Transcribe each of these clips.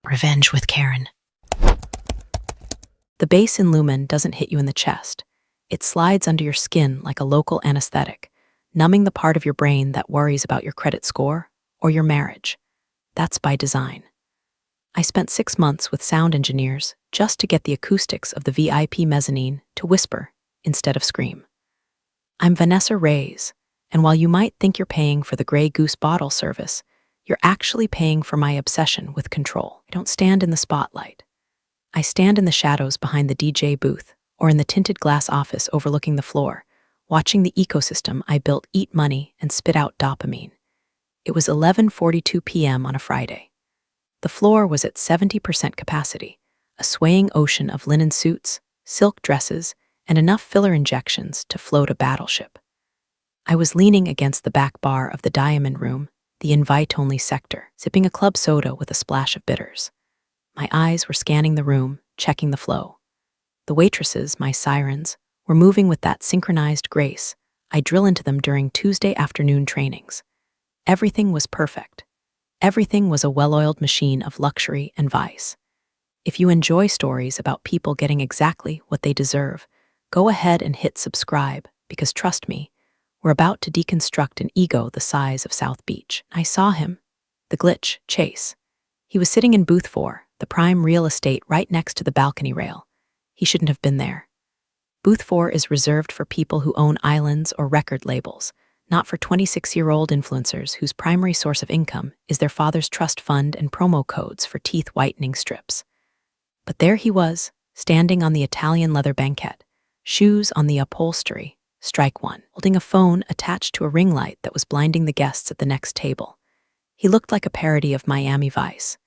Revenge with Karen. The bass in Lumen doesn't hit you in the chest. It slides under your skin like a local anesthetic, numbing the part of your brain that worries about your credit score or your marriage. That's by design. I spent 6 months with sound engineers just to get the acoustics of the VIP mezzanine to whisper instead of scream. I'm Vanessa Reyes, and while you might think you're paying for the Grey Goose bottle service, you're actually paying for my obsession with control. I don't stand in the spotlight. I stand in the shadows behind the DJ booth or in the tinted glass office overlooking the floor, watching the ecosystem I built eat money and spit out dopamine. It was 11:42 p.m. on a Friday. The floor was at 70% capacity, a swaying ocean of linen suits, silk dresses, and enough filler injections to float a battleship. I was leaning against the back bar of the Diamond Room, the invite-only sector, sipping a club soda with a splash of bitters. My eyes were scanning the room, checking the flow. The waitresses, my sirens, were moving with that synchronized grace I drill into them during Tuesday afternoon trainings. Everything was perfect. Everything was a well-oiled machine of luxury and vice. If you enjoy stories about people getting exactly what they deserve, go ahead and hit subscribe, because trust me, we're about to deconstruct an ego the size of South Beach. I saw him, the glitch, Chase. He was sitting in booth 4, the prime real estate right next to the balcony rail. He shouldn't have been there. Booth 4 is reserved for people who own islands or record labels, not for 26-year-old influencers whose primary source of income is their father's trust fund and promo codes for teeth whitening strips. But there he was, standing on the Italian leather banquette, shoes on the upholstery, strike one, holding a phone attached to a ring light that was blinding the guests at the next table. He looked like a parody of Miami Vice.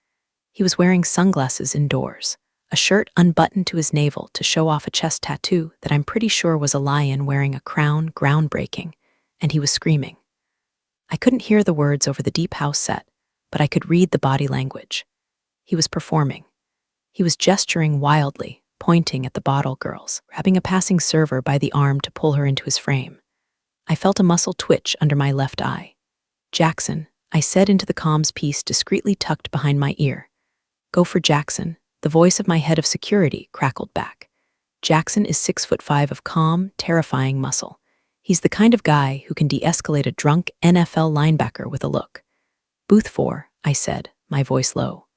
He was wearing sunglasses indoors, a shirt unbuttoned to his navel to show off a chest tattoo that I'm pretty sure was a lion wearing a crown, groundbreaking, and he was screaming. I couldn't hear the words over the deep house set, but I could read the body language. He was performing. He was gesturing wildly, pointing at the bottle girls, grabbing a passing server by the arm to pull her into his frame. I felt a muscle twitch under my left eye. "Jackson," I said into the comms piece discreetly tucked behind my ear. "Go for Jackson," the voice of my head of security crackled back. Jackson is 6'5" of calm, terrifying muscle. He's the kind of guy who can de-escalate a drunk NFL linebacker with a look. "Booth 4, I said, my voice low.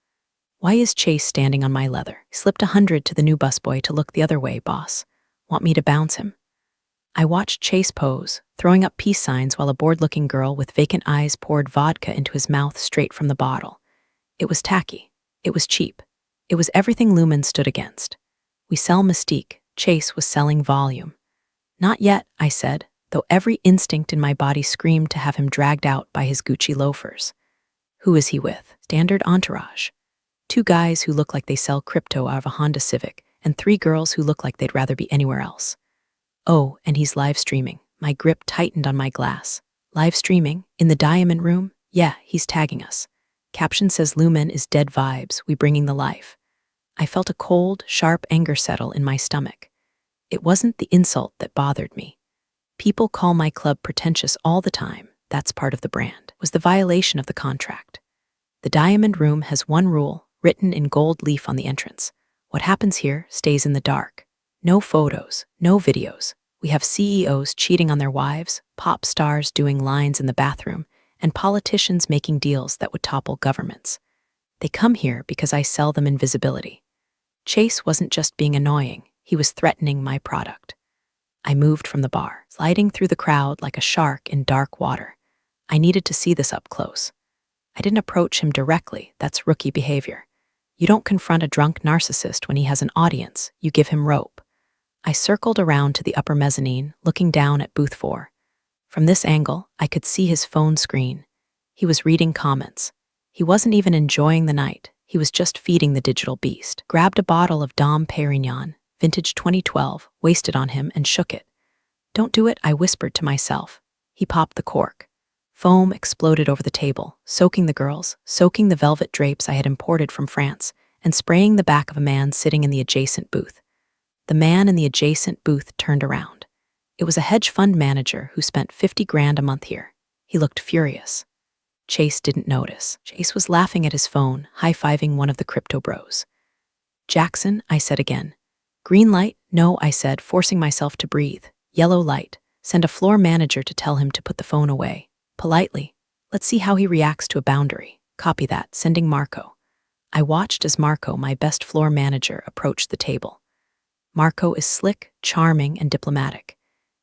"Why is Chase standing on my leather?" He slipped 100 to the new busboy to look the other way, boss. "Want me to bounce him?" I watched Chase pose, throwing up peace signs while a bored-looking girl with vacant eyes poured vodka into his mouth straight from the bottle. It was tacky. It was cheap. It was everything Lumen stood against. We sell mystique. Chase was selling volume. "Not yet," I said, though every instinct in my body screamed to have him dragged out by his Gucci loafers. "Who is he with?" "Standard entourage. 2 guys who look like they sell crypto out of a Honda Civic, and 3 girls who look like they'd rather be anywhere else. Oh, and he's live streaming." My grip tightened on my glass. "Live streaming? In the Diamond Room? Yeah, he's tagging us. Caption says Lumen is dead vibes, we bringing the life." I felt a cold, sharp anger settle in my stomach. It wasn't the insult that bothered me. People call my club pretentious all the time. That's part of the brand. It was the violation of the contract. The Diamond Room has one rule, written in gold leaf on the entrance. What happens here stays in the dark. No photos, no videos. We have CEOs cheating on their wives, pop stars doing lines in the bathroom, and politicians making deals that would topple governments. They come here because I sell them invisibility. Chase wasn't just being annoying, he was threatening my product. I moved from the bar, sliding through the crowd like a shark in dark water. I needed to see this up close. I didn't approach him directly, that's rookie behavior. You don't confront a drunk narcissist when he has an audience, you give him rope. I circled around to the upper mezzanine, looking down at booth 4. From this angle, I could see his phone screen. He was reading comments. He wasn't even enjoying the night, he was just feeding the digital beast. Grabbed a bottle of Dom Perignon, vintage 2012, wasted on him, and shook it. "Don't do it," I whispered to myself. He popped the cork. Foam exploded over the table, soaking the girls, soaking the velvet drapes I had imported from France, and spraying the back of a man sitting in the adjacent booth. The man in the adjacent booth turned around. It was a hedge fund manager who spent 50 grand a month here. He looked furious. Chase didn't notice. Chase was laughing at his phone, high-fiving one of the crypto bros. "Jackson," I said again. "Green light?" "No," I said, forcing myself to breathe. "Yellow light. Send a floor manager to tell him to put the phone away. Politely. Let's see how he reacts to a boundary." "Copy that. Sending Marco." I watched as Marco, my best floor manager, approached the table. Marco is slick, charming, and diplomatic.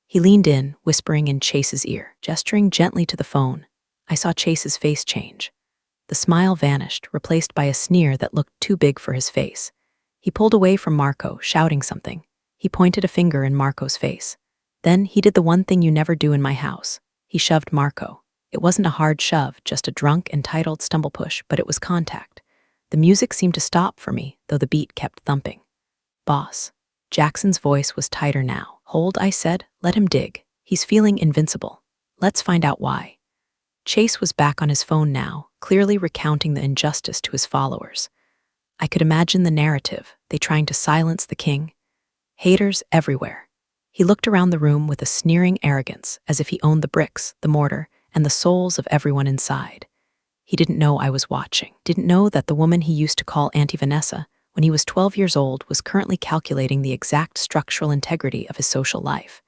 He leaned in, whispering in Chase's ear, gesturing gently to the phone. I saw Chase's face change. The smile vanished, replaced by a sneer that looked too big for his face. He pulled away from Marco, shouting something. He pointed a finger in Marco's face. Then he did the one thing you never do in my house. He shoved Marco. It wasn't a hard shove, just a drunk, entitled stumble push, but it was contact. The music seemed to stop for me, though the beat kept thumping. "Boss." Jackson's voice was tighter now. "Hold," I said. "Let him dig. He's feeling invincible. Let's find out why." Chase was back on his phone now, clearly recounting the injustice to his followers. I could imagine the narrative, they trying to silence the king. Haters everywhere. He looked around the room with a sneering arrogance, as if he owned the bricks, the mortar, and the souls of everyone inside. He didn't know I was watching, didn't know that the woman he used to call Auntie Vanessa, when he was 12 years old, was currently calculating the exact structural integrity of his social life.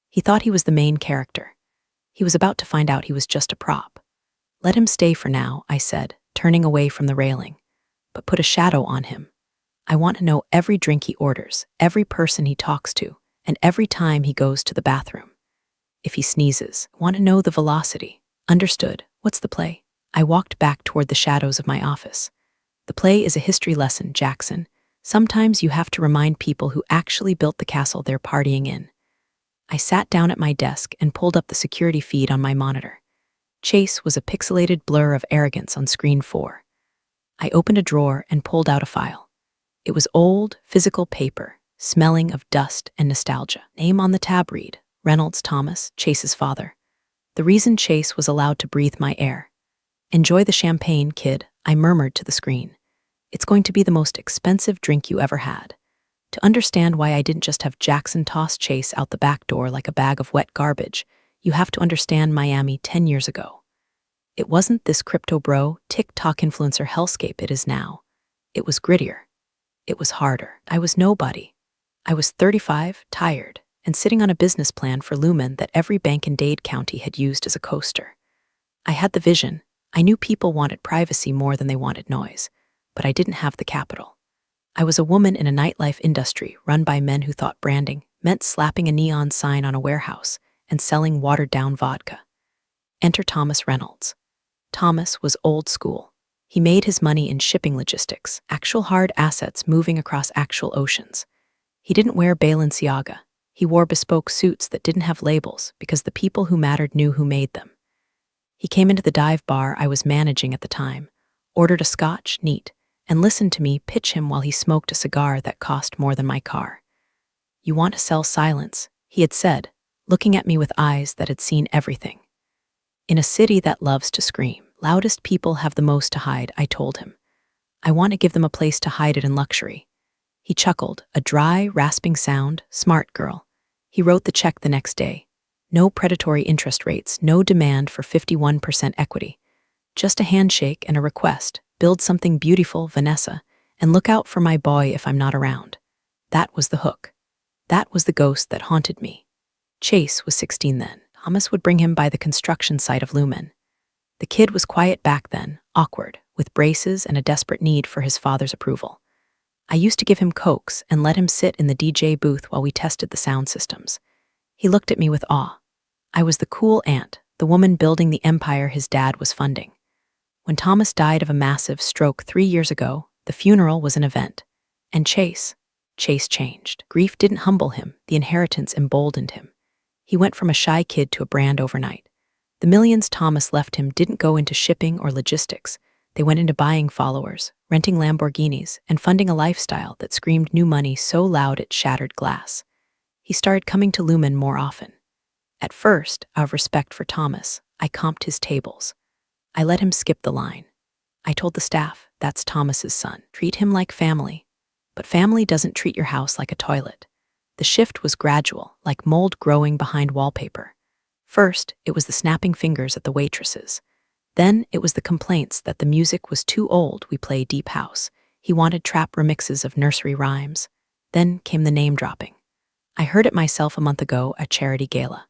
He thought he was the main character. He was about to find out he was just a prop. "Let him stay for now," I said, turning away from the railing. "But put a shadow on him. I want to know every drink he orders, every person he talks to, and every time he goes to the bathroom. If he sneezes, I want to know the velocity." "Understood. What's the play?" I walked back toward the shadows of my office. "The play is a history lesson, Jackson. Sometimes you have to remind people who actually built the castle they're partying in." I sat down at my desk and pulled up the security feed on my monitor. Chase was a pixelated blur of arrogance on screen 4. I opened a drawer and pulled out a file. It was old, physical paper, smelling of dust and nostalgia. Name on the tab read, Reynolds Thomas, Chase's father. The reason Chase was allowed to breathe my air. "Enjoy the champagne, kid," I murmured to the screen. "It's going to be the most expensive drink you ever had." To understand why I didn't just have Jackson toss Chase out the back door like a bag of wet garbage, you have to understand Miami 10 years ago. It wasn't this crypto bro, TikTok influencer hellscape it is now. It was grittier. It was harder. I was nobody. I was 35, tired, and sitting on a business plan for Lumen that every bank in Dade County had used as a coaster. I had the vision. I knew people wanted privacy more than they wanted noise, but I didn't have the capital. I was a woman in a nightlife industry run by men who thought branding meant slapping a neon sign on a warehouse and selling watered-down vodka. Enter Thomas Reynolds. Thomas was old school. He made his money in shipping logistics, actual hard assets moving across actual oceans. He didn't wear Balenciaga. He wore bespoke suits that didn't have labels because the people who mattered knew who made them. He came into the dive bar I was managing at the time, ordered a scotch, neat, and listened to me pitch him while he smoked a cigar that cost more than my car. "You want to sell silence," he had said, looking at me with eyes that had seen everything. "In a city that loves to scream, loudest people have the most to hide," I told him. "I want to give them a place to hide it in luxury." He chuckled, a dry, rasping sound. "Smart girl." He wrote the check the next day. No predatory interest rates, no demand for 51% equity. Just a handshake and a request. "Build something beautiful, Vanessa, and look out for my boy if I'm not around." That was the hook. That was the ghost that haunted me. Chase was 16 then. Thomas would bring him by the construction site of Lumen. The kid was quiet back then, awkward, with braces and a desperate need for his father's approval. I used to give him cokes and let him sit in the DJ booth while we tested the sound systems. He looked at me with awe. I was the cool aunt, the woman building the empire his dad was funding. When Thomas died of a massive stroke 3 years ago, the funeral was an event. And Chase changed. Grief didn't humble him, the inheritance emboldened him. He went from a shy kid to a brand overnight. The millions Thomas left him didn't go into shipping or logistics. They went into buying followers, renting Lamborghinis, and funding a lifestyle that screamed new money so loud it shattered glass. He started coming to Lumen more often. At first, out of respect for Thomas, I comped his tables. I let him skip the line. I told the staff, "That's Thomas's son. Treat him like family." But family doesn't treat your house like a toilet. The shift was gradual, like mold growing behind wallpaper. First, it was the snapping fingers at the waitresses. Then it was the complaints that the music was too old we play deep house. He wanted trap remixes of nursery rhymes. Then came the name dropping. I heard it myself a month ago at charity gala.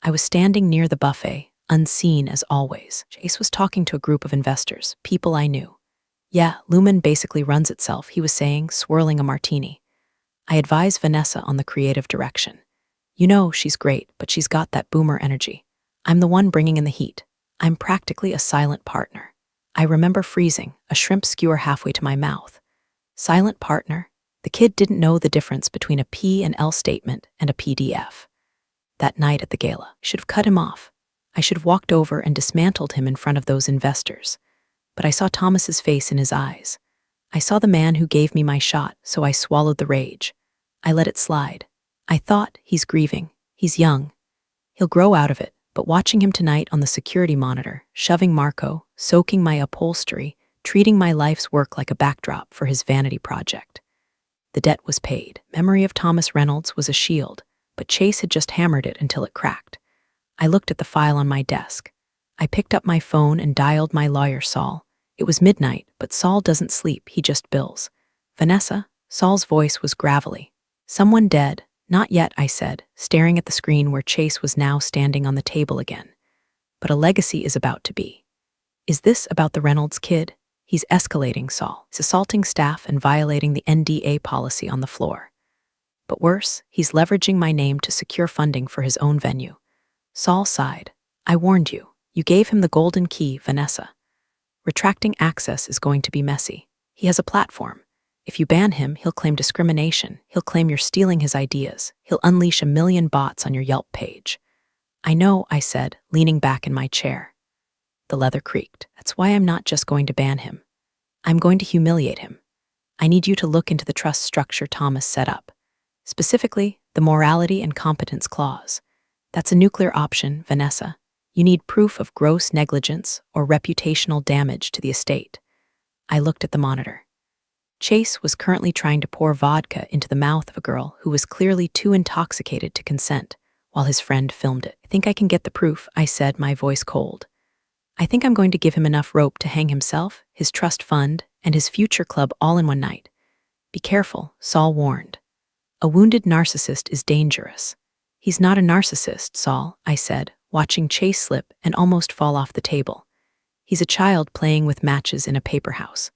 I was standing near the buffet, unseen as always. Chase was talking to a group of investors, people I knew. Yeah, Lumen basically runs itself, he was saying, swirling a martini. I advised Vanessa on the creative direction. You know, she's great, but she's got that boomer energy. I'm the one bringing in the heat. I'm practically a silent partner. I remember freezing, a shrimp skewer halfway to my mouth. Silent partner? The kid didn't know the difference between a P and L statement and a PDF. That night at the gala, I should have cut him off. I should have walked over and dismantled him in front of those investors. But I saw Thomas's face in his eyes. I saw the man who gave me my shot, so I swallowed the rage. I let it slide. I thought, he's grieving. He's young. He'll grow out of it, but watching him tonight on the security monitor, shoving Marco, soaking my upholstery, treating my life's work like a backdrop for his vanity project. The debt was paid. Memory of Thomas Reynolds was a shield, but Chase had just hammered it until it cracked. I looked at the file on my desk. I picked up my phone and dialed my lawyer, Saul. It was midnight, but Saul doesn't sleep, he just bills. Vanessa? Saul's voice was gravelly. Someone dead? Not yet, I said, staring at the screen where Chase was now standing on the table again. But a legacy is about to be. Is this about the Reynolds kid? He's escalating, Saul. He's assaulting staff and violating the NDA policy on the floor. But worse, he's leveraging my name to secure funding for his own venue. Saul sighed. I warned you. You gave him the golden key, Vanessa. Retracting access is going to be messy. He has a platform. If you ban him, he'll claim discrimination. He'll claim you're stealing his ideas. He'll unleash 1 million bots on your Yelp page. I know, I said, leaning back in my chair. The leather creaked. That's why I'm not just going to ban him. I'm going to humiliate him. I need you to look into the trust structure Thomas set up. Specifically, the morality and competence clause. That's a nuclear option, Vanessa. You need proof of gross negligence or reputational damage to the estate. I looked at the monitor. Chase was currently trying to pour vodka into the mouth of a girl who was clearly too intoxicated to consent, while his friend filmed it. I think I can get the proof, I said, my voice cold. I think I'm going to give him enough rope to hang himself, his trust fund, and his future club all in one night. Be careful, Saul warned. A wounded narcissist is dangerous. He's not a narcissist, Saul, I said, watching Chase slip and almost fall off the table. He's a child playing with matches in a paper house.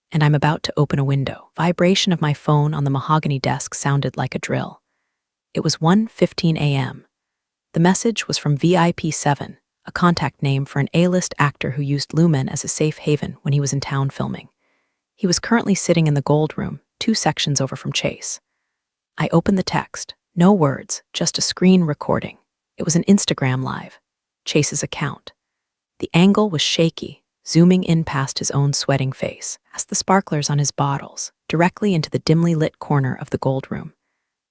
And I'm about to open a window. Vibration of my phone on the mahogany desk sounded like a drill. It was 1:15 a.m. The message was from VIP7, a contact name for an A-list actor who used Lumen as a safe haven when he was in town filming. He was currently sitting in the gold room, 2 sections over from Chase. I opened the text. No words, just a screen recording. It was an Instagram live. Chase's account. The angle was shaky, zooming in past his own sweating face, past the sparklers on his bottles, directly into the dimly lit corner of the gold room.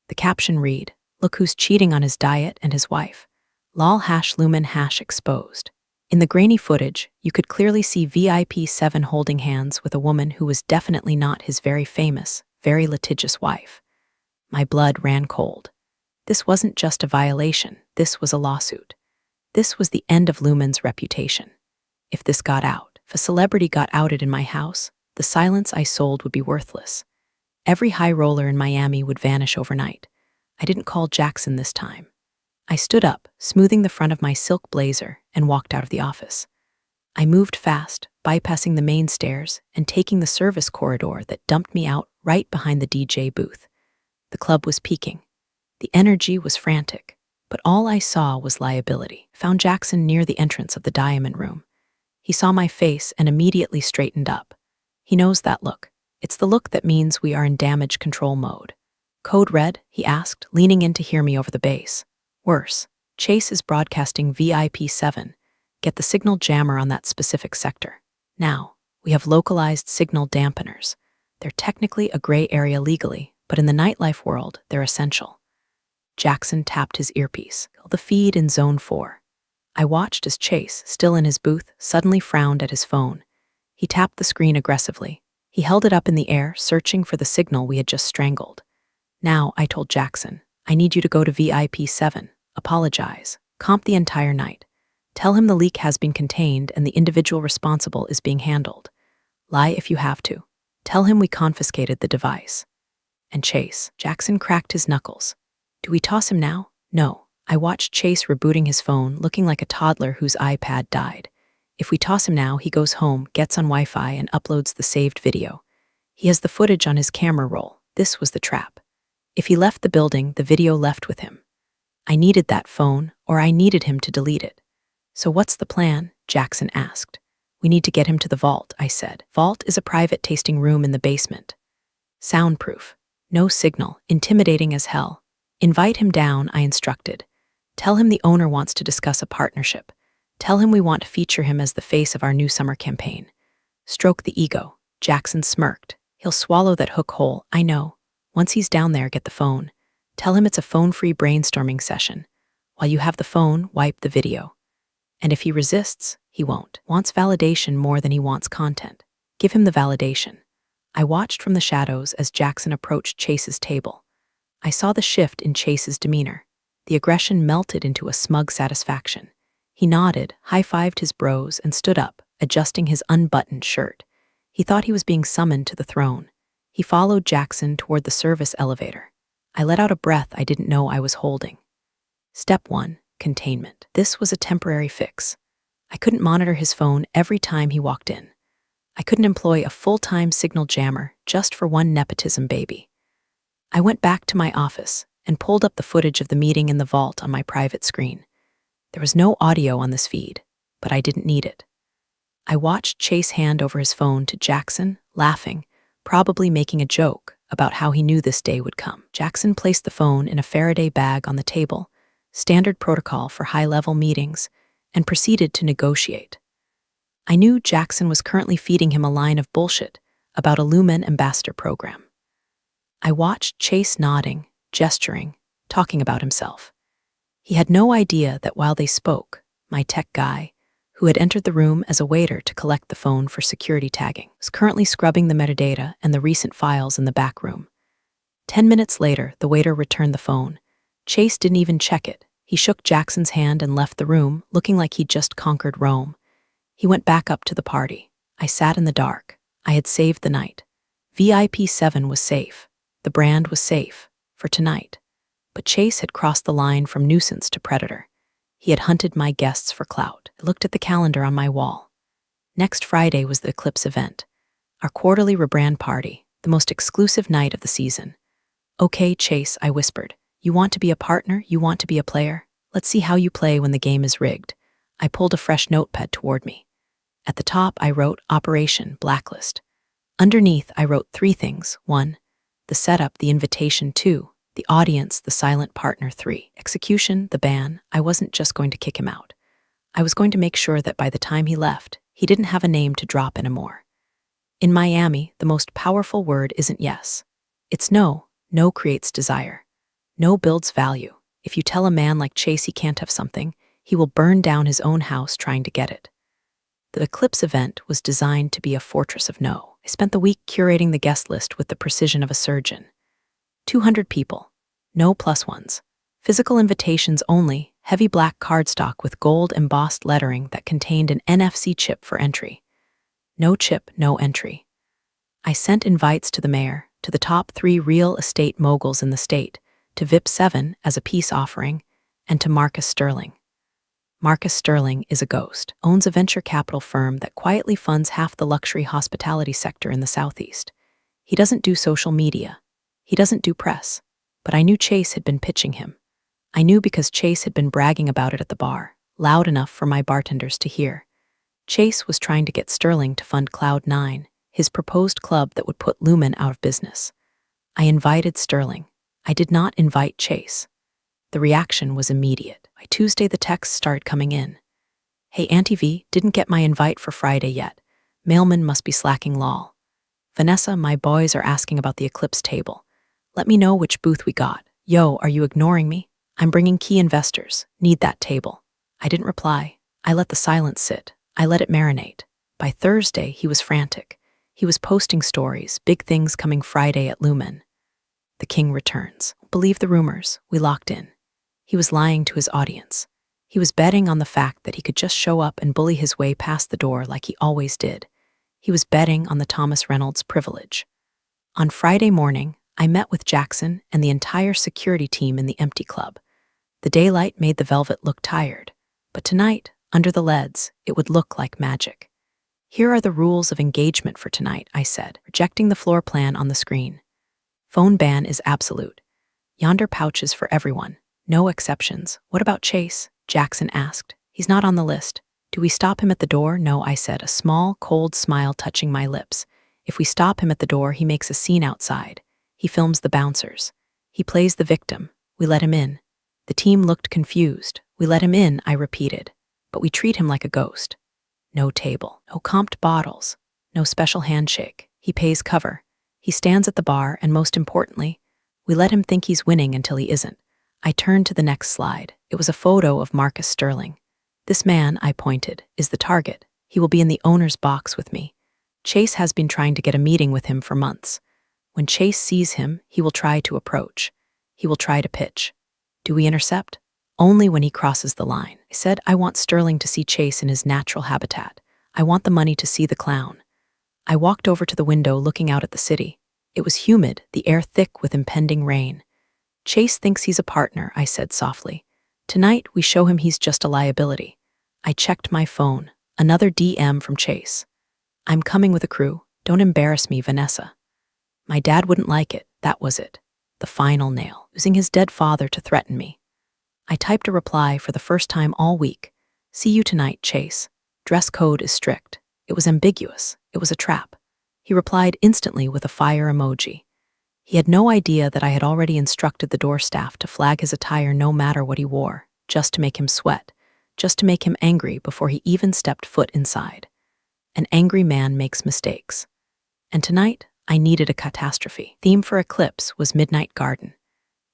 The caption read, "Look who's cheating on his diet and his wife. Lol#Lumen#exposed." In the grainy footage, you could clearly see VIP7 holding hands with a woman who was definitely not his very famous, very litigious wife. My blood ran cold. This wasn't just a violation, this was a lawsuit. This was the end of Lumen's reputation. If this got out, if a celebrity got outed in my house, the silence I sold would be worthless. Every high roller in Miami would vanish overnight. I didn't call Jackson this time. I stood up, smoothing the front of my silk blazer, and walked out of the office. I moved fast, bypassing the main stairs and taking the service corridor that dumped me out right behind the DJ booth. The club was peaking. The energy was frantic, but all I saw was liability. Found Jackson near the entrance of the Diamond Room. He saw my face and immediately straightened up. He knows that look. It's the look that means we are in damage control mode. Code red? He asked, leaning in to hear me over the bass. Worse, Chase is broadcasting VIP7. Get the signal jammer on that specific sector. Now, we have localized signal dampeners. They're technically a gray area legally, but in the nightlife world, they're essential. Jackson tapped his earpiece. The feed in Zone 4. I watched as Chase, still in his booth, suddenly frowned at his phone. He tapped the screen aggressively. He held it up in the air, searching for the signal we had just strangled. Now, I told Jackson, I need you to go to VIP7, apologize, comp the entire night. Tell him the leak has been contained and the individual responsible is being handled. Lie if you have to. Tell him we confiscated the device. And Chase. Jackson cracked his knuckles. Do we toss him now? No. I watched Chase rebooting his phone, looking like a toddler whose iPad died. If we toss him now, he goes home, gets on Wi-Fi, and uploads the saved video. He has the footage on his camera roll. This was the trap. If he left the building, the video left with him. I needed that phone, or I needed him to delete it. So what's the plan? Jackson asked. We need to get him to the vault, I said. Vault is a private tasting room in the basement. Soundproof. No signal, intimidating as hell. Invite him down, I instructed. Tell him the owner wants to discuss a partnership. Tell him we want to feature him as the face of our new summer campaign. Stroke the ego. Jackson smirked. He'll swallow that hook whole, I know. Once he's down there, get the phone. Tell him it's a phone-free brainstorming session. While you have the phone, wipe the video. And if he resists, he won't. Wants validation more than he wants content. Give him the validation. I watched from the shadows as Jackson approached Chase's table. I saw the shift in Chase's demeanor. The aggression melted into a smug satisfaction. He nodded, high-fived his bros, and stood up, adjusting his unbuttoned shirt. He thought he was being summoned to the throne. He followed Jackson toward the service elevator. I let out a breath I didn't know I was holding. Step 1. Containment. This was a temporary fix. I couldn't monitor his phone every time he walked in. I couldn't employ a full-time signal jammer just for one nepotism baby. I went back to my office and pulled up the footage of the meeting in the vault on my private screen. There was no audio on this feed, but I didn't need it. I watched Chase hand over his phone to Jackson, laughing, probably making a joke about how he knew this day would come. Jackson placed the phone in a Faraday bag on the table, standard protocol for high-level meetings, and proceeded to negotiate. I knew Jackson was currently feeding him a line of bullshit about a Lumen ambassador program. I watched Chase nodding, gesturing, talking about himself. He had no idea that while they spoke, my tech guy, who had entered the room as a waiter to collect the phone for security tagging, was currently scrubbing the metadata and the recent files in the back room. 10 minutes later, the waiter returned the phone. Chase didn't even check it. He shook Jackson's hand and left the room, looking like he'd just conquered Rome. He went back up to the party. I sat in the dark. I had saved the night. VIP7 was safe. The brand was safe. For tonight. But Chase had crossed the line from nuisance to predator. He had hunted my guests for clout. I looked at the calendar on my wall. Next Friday was the Eclipse event. Our quarterly rebrand party, the most exclusive night of the season. Okay, Chase, I whispered. You want to be a partner? You want to be a player? Let's see how you play when the game is rigged. I pulled a fresh notepad toward me. At the top, I wrote Operation Blacklist. Underneath, I wrote 3 things. 1. The setup, the invitation. 2. The audience, the silent partner. 3. Execution, the ban. I wasn't just going to kick him out. I was going to make sure that by the time he left, he didn't have a name to drop anymore. In Miami, the most powerful word isn't yes. It's no. No creates desire. No builds value. If you tell a man like Chase he can't have something, he will burn down his own house trying to get it. The Eclipse event was designed to be a fortress of no. I spent the week curating the guest list with the precision of a surgeon. 200 people. No plus ones. Physical invitations only, heavy black cardstock with gold embossed lettering that contained an NFC chip for entry. No chip, no entry. I sent invites to the mayor, to the top 3 real estate moguls in the state, to VIP7 as a peace offering, and to Marcus Sterling. Marcus Sterling is a ghost, owns a venture capital firm that quietly funds half the luxury hospitality sector in the Southeast. He doesn't do social media. He doesn't do press. But I knew Chase had been pitching him. I knew because Chase had been bragging about it at the bar, loud enough for my bartenders to hear. Chase was trying to get Sterling to fund Cloud9, his proposed club that would put Lumen out of business. I invited Sterling. I did not invite Chase. The reaction was immediate. By Tuesday, the texts started coming in. Hey, Auntie V, didn't get my invite for Friday yet. Mailman must be slacking lol. Vanessa, my boys are asking about the Eclipse table. Let me know which booth we got. Yo, are you ignoring me? I'm bringing key investors. Need that table. I didn't reply. I let the silence sit. I let it marinate. By Thursday, he was frantic. He was posting stories, big things coming Friday at Lumen. The king returns. Believe the rumors. We locked in. He was lying to his audience. He was betting on the fact that he could just show up and bully his way past the door like he always did. He was betting on the Thomas Reynolds privilege. On Friday morning, I met with Jackson and the entire security team in the empty club. The daylight made the velvet look tired, but tonight, under the leads, it would look like magic. "Here are the rules of engagement for tonight," I said, projecting the floor plan on the screen. "Phone ban is absolute. Yonder pouches for everyone. No exceptions. What about Chase?" Jackson asked. "He's not on the list. Do we stop him at the door?" "No," I said, a small, cold smile touching my lips. "If we stop him at the door, he makes a scene outside. He films the bouncers. He plays the victim. We let him in." The team looked confused. "We let him in," I repeated. "But we treat him like a ghost. No table, no comped bottles, no special handshake. He pays cover. He stands at the bar, and most importantly, we let him think he's winning until he isn't." I turned to the next slide. It was a photo of Marcus Sterling. "This man," I pointed, "is the target. He will be in the owner's box with me. Chase has been trying to get a meeting with him for months. When Chase sees him, he will try to approach. He will try to pitch. Do we intercept?" "Only when he crosses the line." I said, "I want Sterling to see Chase in his natural habitat. I want the money to see the clown." I walked over to the window looking out at the city. It was humid, the air thick with impending rain. "Chase thinks he's a partner," I said softly. "Tonight, we show him he's just a liability." I checked my phone. Another DM from Chase. "I'm coming with a crew. Don't embarrass me, Vanessa." My dad wouldn't like it. That was it. The final nail, using his dead father to threaten me. I typed a reply for the first time all week. "See you tonight, Chase. Dress code is strict." It was ambiguous. It was a trap. He replied instantly with a fire emoji. He had no idea that I had already instructed the door staff to flag his attire no matter what he wore, just to make him sweat, just to make him angry before he even stepped foot inside. An angry man makes mistakes. And tonight, I needed a catastrophe. Theme for Eclipse was Midnight Garden.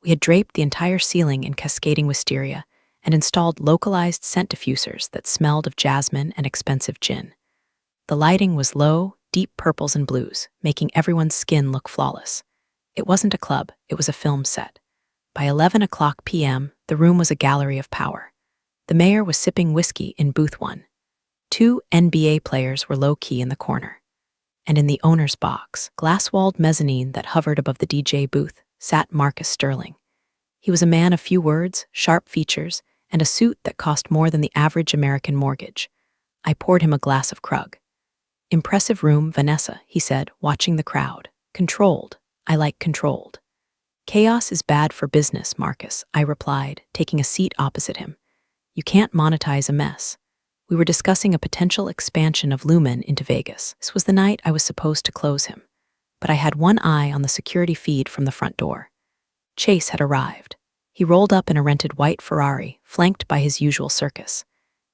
We had draped the entire ceiling in cascading wisteria and installed localized scent diffusers that smelled of jasmine and expensive gin. The lighting was low, deep purples and blues, making everyone's skin look flawless. It wasn't a club, it was a film set. By 11 o'clock p.m., the room was a gallery of power. The mayor was sipping whiskey in booth 1. 2 NBA players were low-key in the corner. And in the owner's box, glass-walled mezzanine that hovered above the DJ booth, sat Marcus Sterling. He was a man of few words, sharp features, and a suit that cost more than the average American mortgage. I poured him a glass of Krug. "Impressive room, Vanessa," he said, watching the crowd. "Controlled. I like controlled." "Chaos is bad for business, Marcus," I replied, taking a seat opposite him. "You can't monetize a mess." We were discussing a potential expansion of Lumen into Vegas. This was the night I was supposed to close him. But I had one eye on the security feed from the front door. Chase had arrived. He rolled up in a rented white Ferrari, flanked by his usual circus.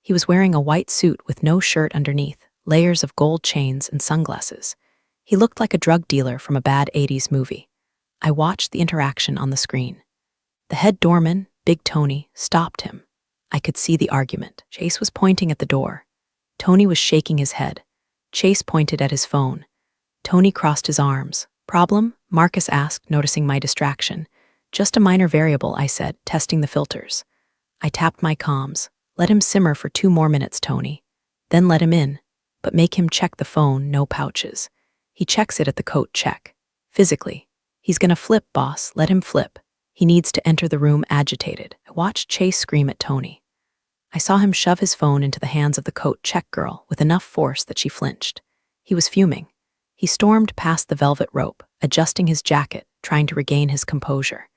He was wearing a white suit with no shirt underneath, layers of gold chains and sunglasses. He looked like a drug dealer from a bad 80s movie. I watched the interaction on the screen. The head doorman, Big Tony, stopped him. I could see the argument. Chase was pointing at the door. Tony was shaking his head. Chase pointed at his phone. Tony crossed his arms. "Problem?" Marcus asked, noticing my distraction. "Just a minor variable," I said, testing the filters. I tapped my comms. "Let him simmer for 2 more minutes, Tony. Then let him in. But make him check the phone, no pouches. He checks it at the coat check. Physically. He's gonna flip, boss. Let him flip. He needs to enter the room agitated." I watched Chase scream at Tony. I saw him shove his phone into the hands of the coat check girl with enough force that she flinched. He was fuming. He stormed past the velvet rope, adjusting his jacket, trying to regain his composure.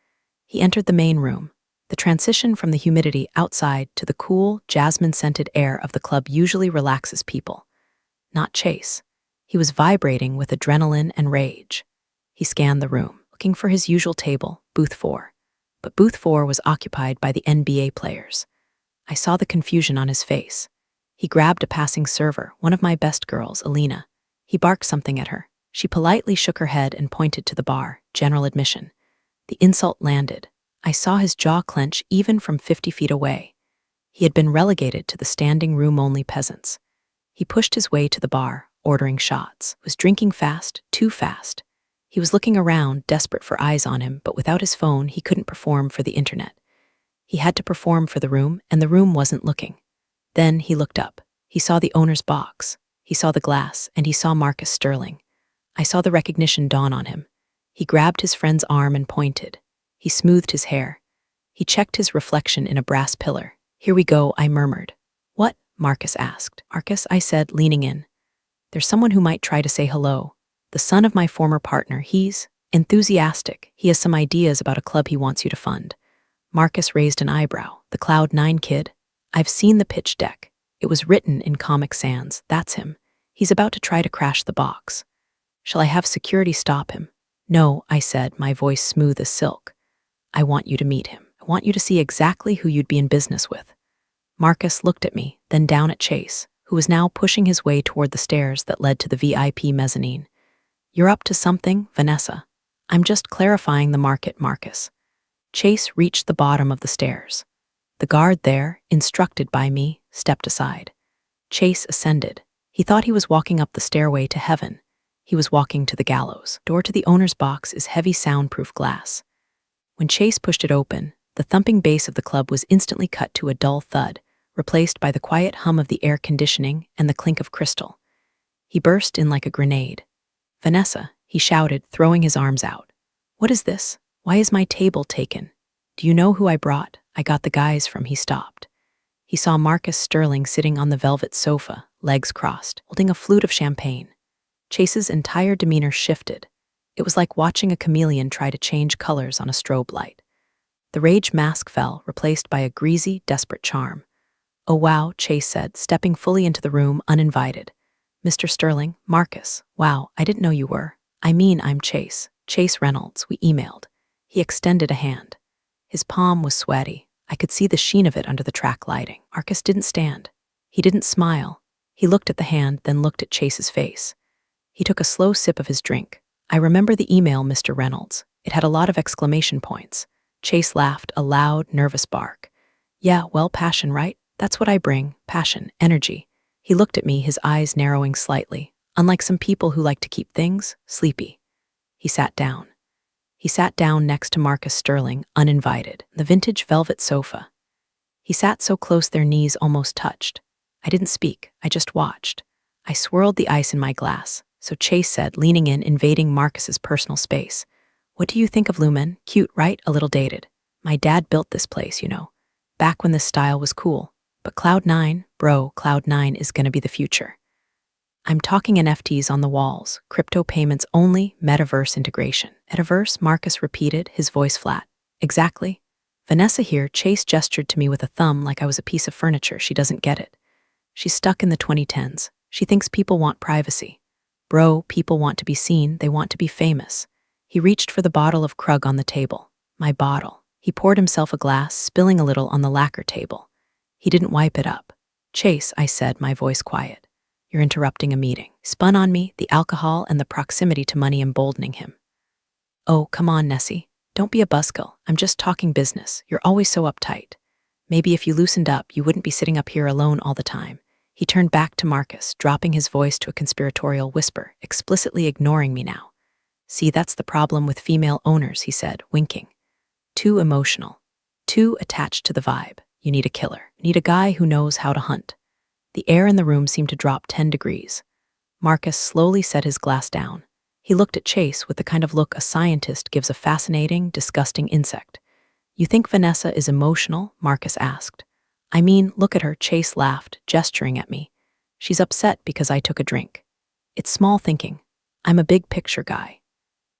He entered the main room. The transition from the humidity outside to the cool, jasmine-scented air of the club usually relaxes people. Not Chase. He was vibrating with adrenaline and rage. He scanned the room, looking for his usual table, booth 4. But booth 4 was occupied by the NBA players. I saw the confusion on his face. He grabbed a passing server, one of my best girls, Alina. He barked something at her. She politely shook her head and pointed to the bar, general admission. The insult landed. I saw his jaw clench even from 50 feet away. He had been relegated to the standing room-only peasants. He pushed his way to the bar, ordering shots, was drinking fast, too fast. He was looking around, desperate for eyes on him, but without his phone, he couldn't perform for the internet. He had to perform for the room, and the room wasn't looking. Then he looked up. He saw the owner's box. He saw the glass, and he saw Marcus Sterling. I saw the recognition dawn on him. He grabbed his friend's arm and pointed. He smoothed his hair. He checked his reflection in a brass pillar. "Here we go," I murmured. "What?" Marcus asked. "Marcus," I said, leaning in. "There's someone who might try to say hello. The son of my former partner. He's enthusiastic. He has some ideas about a club he wants you to fund." Marcus raised an eyebrow. "The Cloud9 kid? I've seen the pitch deck. It was written in Comic Sans. That's him. He's about to try to crash the box. Shall I have security stop him?" "No," I said, my voice smooth as silk. "I want you to meet him. I want you to see exactly who you'd be in business with." Marcus looked at me, then down at Chase, who was now pushing his way toward the stairs that led to the VIP mezzanine. "You're up to something, Vanessa." "I'm just clarifying the market, Marcus." Chase reached the bottom of the stairs. The guard there, instructed by me, stepped aside. Chase ascended. He thought he was walking up the stairway to heaven. He was walking to the gallows. Door to the owner's box is heavy soundproof glass. When Chase pushed it open, the thumping bass of the club was instantly cut to a dull thud, replaced by the quiet hum of the air conditioning and the clink of crystal. He burst in like a grenade. "Vanessa," he shouted, throwing his arms out. "What is this? Why is my table taken? Do you know who I brought? I got the guys from." He stopped. He saw Marcus Sterling sitting on the velvet sofa, legs crossed, holding a flute of champagne. Chase's entire demeanor shifted. It was like watching a chameleon try to change colors on a strobe light. The rage mask fell, replaced by a greasy, desperate charm. "Oh wow," Chase said, stepping fully into the room uninvited. "Mr. Sterling, Marcus, wow, I didn't know you were. I'm Chase. Chase Reynolds." We emailed. He extended a hand. His palm was sweaty. I could see the sheen of it under the track lighting. Marcus didn't stand. He didn't smile. He looked at the hand, then looked at Chase's face. He took a slow sip of his drink. "I remember the email, Mr. Reynolds. It had a lot of exclamation points." Chase laughed, a loud, nervous bark. "Yeah, well, passion, right? That's what I bring. Passion, energy." He looked at me, his eyes narrowing slightly. "Unlike some people who like to keep things sleepy." He sat down. He sat down next to Marcus Sterling, uninvited, the vintage velvet sofa. He sat so close their knees almost touched. I didn't speak, I just watched. I swirled the ice in my glass, so Chase said, leaning in, invading Marcus's personal space. "What do you think of Lumen? Cute, right? A little dated. My dad built this place, you know, back when this style was cool. But Cloud9, bro, Cloud9 is gonna be the future. I'm talking NFTs on the walls, crypto payments only, metaverse integration." "Metaverse?" Marcus repeated, his voice flat. "Exactly. Vanessa here," Chase gestured to me with a thumb like I was a piece of furniture. "She doesn't get it. She's stuck in the 2010s. She thinks people want privacy. Bro, people want to be seen, they want to be famous." He reached for the bottle of Krug on the table. "My bottle." He poured himself a glass, spilling a little on the lacquer table. He didn't wipe it up. "Chase," I said, my voice quiet. "You're interrupting a meeting." Spun on me, the alcohol and the proximity to money emboldening him. "Oh, come on, Nessie. Don't be a buzzkill. I'm just talking business. You're always so uptight. Maybe if you loosened up, you wouldn't be sitting up here alone all the time." He turned back to Marcus, dropping his voice to a conspiratorial whisper, explicitly ignoring me now. "See, that's the problem with female owners," he said, winking. "Too emotional. Too attached to the vibe. You need a killer. You need a guy who knows how to hunt." The air in the room seemed to drop 10 degrees. Marcus slowly set his glass down. He looked at Chase with the kind of look a scientist gives a fascinating, disgusting insect. "You think Vanessa is emotional?" Marcus asked. "I mean, look at her." Chase laughed, gesturing at me. "She's upset because I took a drink. It's small thinking. I'm a big picture guy."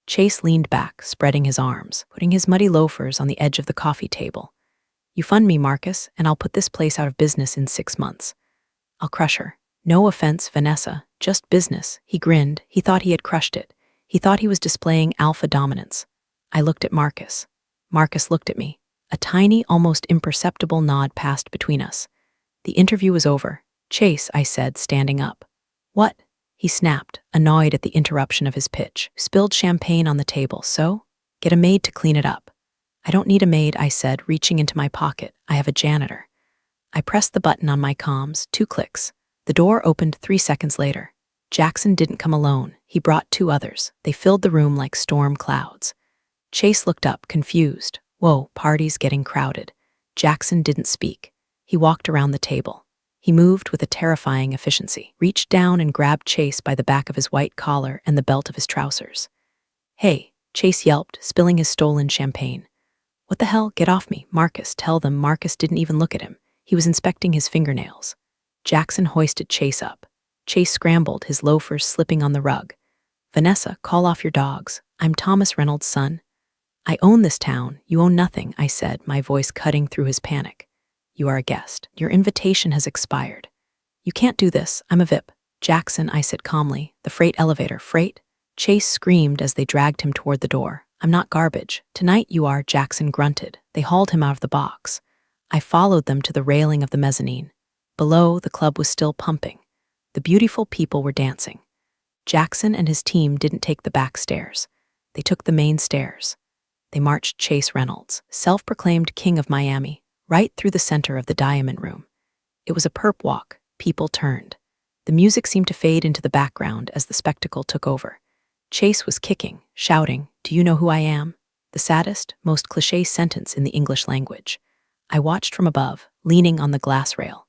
Chase leaned back, spreading his arms, putting his muddy loafers on the edge of the coffee table. "You fund me, Marcus, and I'll put this place out of business in 6 months. I'll crush her. No offense, Vanessa, just business." He grinned. He thought he had crushed it. He thought he was displaying alpha dominance. I looked at Marcus. Marcus looked at me. A tiny, almost imperceptible nod passed between us. The interview was over. "Chase," I said, standing up. "What?" He snapped, annoyed at the interruption of his pitch. "Spilled champagne on the table, so? Get a maid to clean it up." "I don't need a maid," I said, reaching into my pocket. "I have a janitor." I pressed the button on my comms, 2 clicks. The door opened 3 seconds later. Jackson didn't come alone. He brought 2 others. They filled the room like storm clouds. Chase looked up, confused. "Whoa, party's getting crowded." Jackson didn't speak. He walked around the table. He moved with a terrifying efficiency, reached down and grabbed Chase by the back of his white collar and the belt of his trousers. "Hey," Chase yelped, spilling his stolen champagne. "What the hell? Get off me, Marcus." Tell them Marcus didn't even look at him. He was inspecting his fingernails. Jackson hoisted Chase up. Chase scrambled, his loafers slipping on the rug. "Vanessa, call off your dogs. I'm Thomas Reynolds' son." "I own this town. You own nothing," I said, my voice cutting through his panic. "You are a guest. Your invitation has expired." "You can't do this. I'm a VIP." "Jackson," I said calmly. "The freight elevator." "Freight?" Chase screamed as they dragged him toward the door. "I'm not garbage." "Tonight you are," Jackson grunted. They hauled him out of the box. I followed them to the railing of the mezzanine. Below, the club was still pumping. The beautiful people were dancing. Jackson and his team didn't take the back stairs. They took the main stairs. They marched Chase Reynolds, self-proclaimed king of Miami, right through the center of the Diamond Room. It was a perp walk. People turned. The music seemed to fade into the background as the spectacle took over. Chase was kicking, shouting, "Do you know who I am?" The saddest, most cliché sentence in the English language. I watched from above, leaning on the glass rail.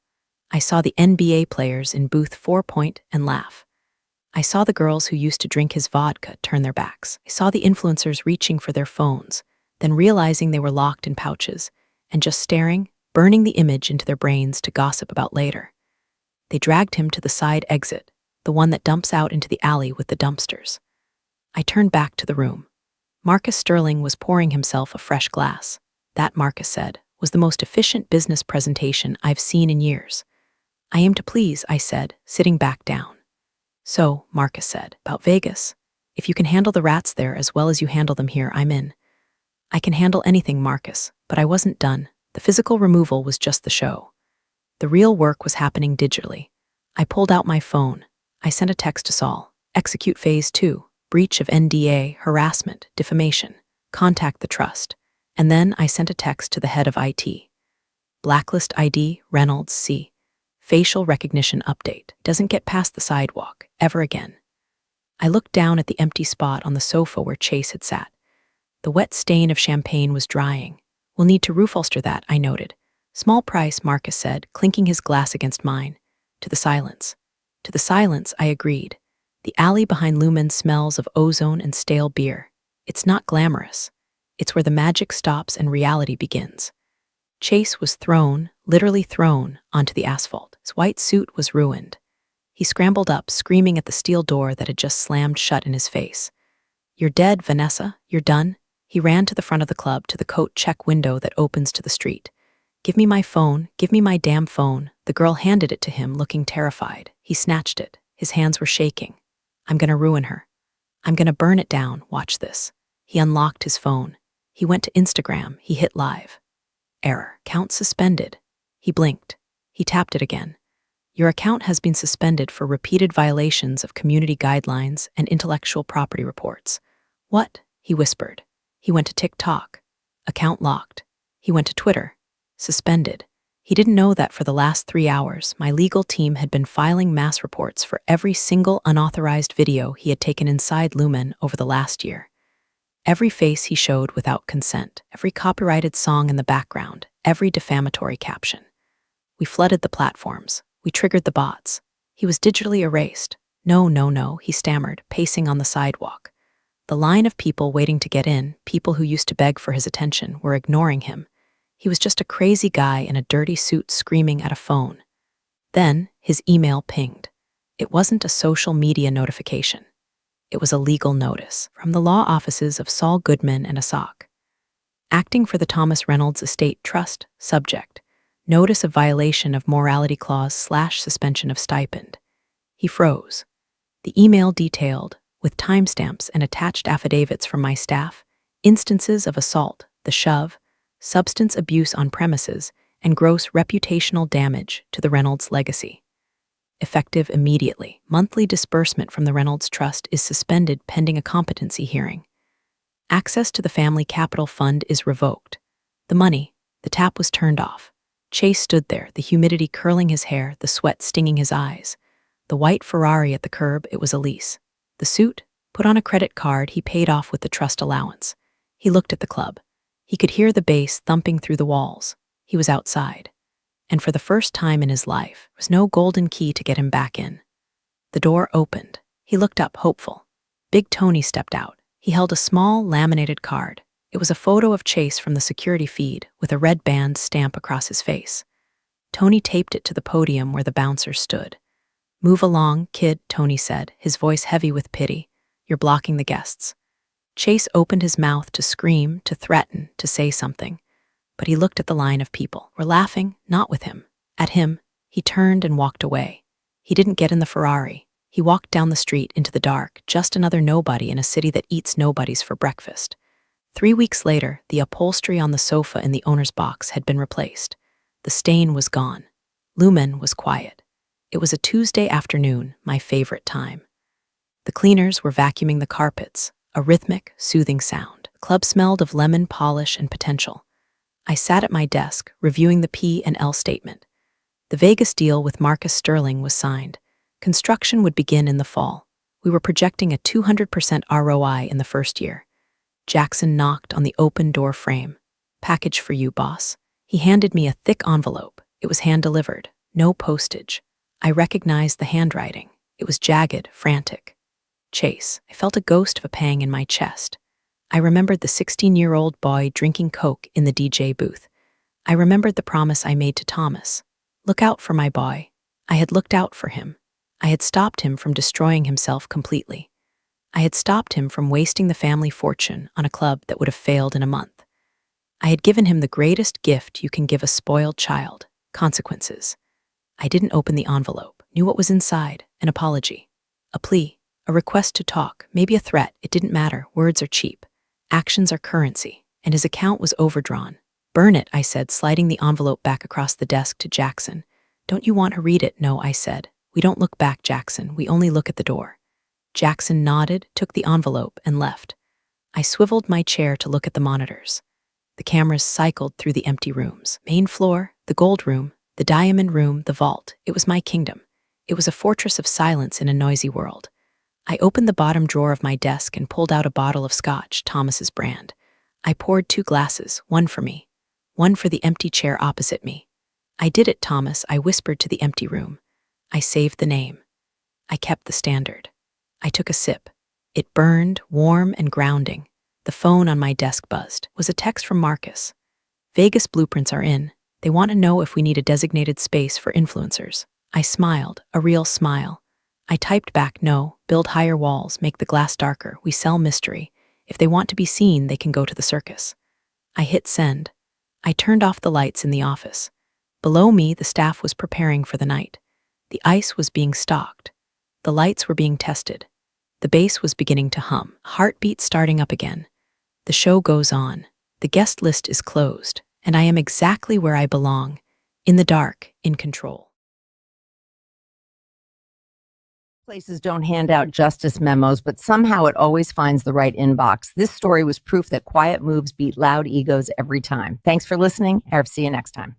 I saw the NBA players in booth 4 and laugh. I saw the girls who used to drink his vodka turn their backs. I saw the influencers reaching for their phones, then realizing they were locked in pouches, and just staring, burning the image into their brains to gossip about later. They dragged him to the side exit, the one that dumps out into the alley with the dumpsters. I turned back to the room. Marcus Sterling was pouring himself a fresh glass. That, Marcus said, was the most efficient business presentation I've seen in years. "I aim to please," I said, sitting back down. "So," Marcus said, "about Vegas. If you can handle the rats there as well as you handle them here, I'm in." "I can handle anything, Marcus," but I wasn't done. The physical removal was just the show. The real work was happening digitally. I pulled out my phone. I sent a text to Saul. "Execute phase 2, breach of NDA, harassment, defamation. Contact the trust." And then I sent a text to the head of IT. "Blacklist ID, Reynolds C. Facial recognition update. Doesn't get past the sidewalk, ever again." I looked down at the empty spot on the sofa where Chase had sat. The wet stain of champagne was drying. "We'll need to roof-ulster that," I noted. "Small price," Marcus said, clinking his glass against mine. To the silence. To the silence, I agreed. The alley behind Lumen smells of ozone and stale beer. It's not glamorous. It's where the magic stops and reality begins. Chase was thrown, literally thrown, onto the asphalt. His white suit was ruined. He scrambled up, screaming at the steel door that had just slammed shut in his face. "You're dead, Vanessa. You're done." He ran to the front of the club, to the coat check window that opens to the street. "Give me my phone. Give me my damn phone." The girl handed it to him, looking terrified. He snatched it. His hands were shaking. "I'm gonna ruin her. I'm gonna burn it down. Watch this." He unlocked his phone. He went to Instagram. He hit live. Error. Account suspended. He blinked. He tapped it again. "Your account has been suspended for repeated violations of community guidelines and intellectual property reports." "What?" he whispered. He went to TikTok. Account locked. He went to Twitter. Suspended. He didn't know that for the last 3 hours, my legal team had been filing mass reports for every single unauthorized video he had taken inside Lumen over the last year. Every face he showed without consent, every copyrighted song in the background, every defamatory caption. We flooded the platforms. We triggered the bots. He was digitally erased. "No, no, no," he stammered, pacing on the sidewalk. The line of people waiting to get in, people who used to beg for his attention, were ignoring him. He was just a crazy guy in a dirty suit screaming at a phone. Then his email pinged. It wasn't a social media notification. It was a legal notice from the law offices of Saul Goodman and Asok. Acting for the Thomas Reynolds Estate Trust, subject. Notice of violation of morality clause / suspension of stipend. He froze. The email detailed, with timestamps and attached affidavits from my staff, instances of assault, the shove, substance abuse on premises, and gross reputational damage to the Reynolds legacy. Effective immediately. Monthly disbursement from the Reynolds Trust is suspended pending a competency hearing. Access to the Family Capital Fund is revoked. The tap was turned off. Chase stood there, the humidity curling his hair, the sweat stinging his eyes. The white Ferrari at the curb, it was a lease. The suit, put on a credit card he paid off with the trust allowance. He looked at the club. He could hear the bass thumping through the walls. He was outside, and for the first time in his life, there was no golden key to get him back in. The door opened. He looked up, hopeful. Big Tony stepped out. He held a small, laminated card. It was a photo of Chase from the security feed with a red band stamp across his face. Tony taped it to the podium where the bouncers stood. "Move along, kid," Tony said, his voice heavy with pity. "You're blocking the guests." Chase opened his mouth to scream, to threaten, to say something. But he looked at the line of people. Were laughing, not with him. At him. He turned and walked away. He didn't get in the Ferrari. He walked down the street into the dark, just another nobody in a city that eats nobodies for breakfast. 3 weeks later, the upholstery on the sofa in the owner's box had been replaced. The stain was gone. Lumen was quiet. It was a Tuesday afternoon, my favorite time. The cleaners were vacuuming the carpets, a rhythmic, soothing sound. The club smelled of lemon polish and potential. I sat at my desk, reviewing the P&L statement. The Vegas deal with Marcus Sterling was signed. Construction would begin in the fall. We were projecting a 200% ROI in the first year. Jackson knocked on the open door frame. "Package for you, boss." He handed me a thick envelope. It was hand-delivered, no postage. I recognized the handwriting. It was jagged, frantic. Chase. I felt a ghost of a pang in my chest. I remembered the 16-year-old boy drinking Coke in the DJ booth. I remembered the promise I made to Thomas. Look out for my boy. I had looked out for him. I had stopped him from destroying himself completely. I had stopped him from wasting the family fortune on a club that would have failed in a month. I had given him the greatest gift you can give a spoiled child: consequences. I didn't open the envelope, knew what was inside: an apology, a plea, a request to talk, maybe a threat. It didn't matter. Words are cheap. Actions are currency, and his account was overdrawn. "Burn it," I said, sliding the envelope back across the desk to Jackson. "Don't you want to read it?" "No," I said. "We don't look back, Jackson. We only look at the door." Jackson nodded, took the envelope, and left. I swiveled my chair to look at the monitors. The cameras cycled through the empty rooms. Main floor, the gold room, the diamond room, the vault. It was my kingdom. It was a fortress of silence in a noisy world. I opened the bottom drawer of my desk and pulled out a bottle of scotch, Thomas's brand. I poured 2 glasses, one for me, one for the empty chair opposite me. "I did it, Thomas," I whispered to the empty room. I saved the name. I kept the standard. I took a sip. It burned, warm and grounding. The phone on my desk buzzed. It was a text from Marcus. "Vegas blueprints are in. They want to know if we need a designated space for influencers." I smiled, a real smile. I typed back, "No, build higher walls, make the glass darker. We sell mystery. If they want to be seen, they can go to the circus." I hit send. I turned off the lights in the office. Below me, the staff was preparing for the night. The ice was being stocked. The lights were being tested. The bass was beginning to hum, heartbeat starting up again. The show goes on. The guest list is closed, and I am exactly where I belong, in the dark, in control. Places don't hand out justice memos, but somehow it always finds the right inbox. This story was proof that quiet moves beat loud egos every time. Thanks for listening. I'll see you next time.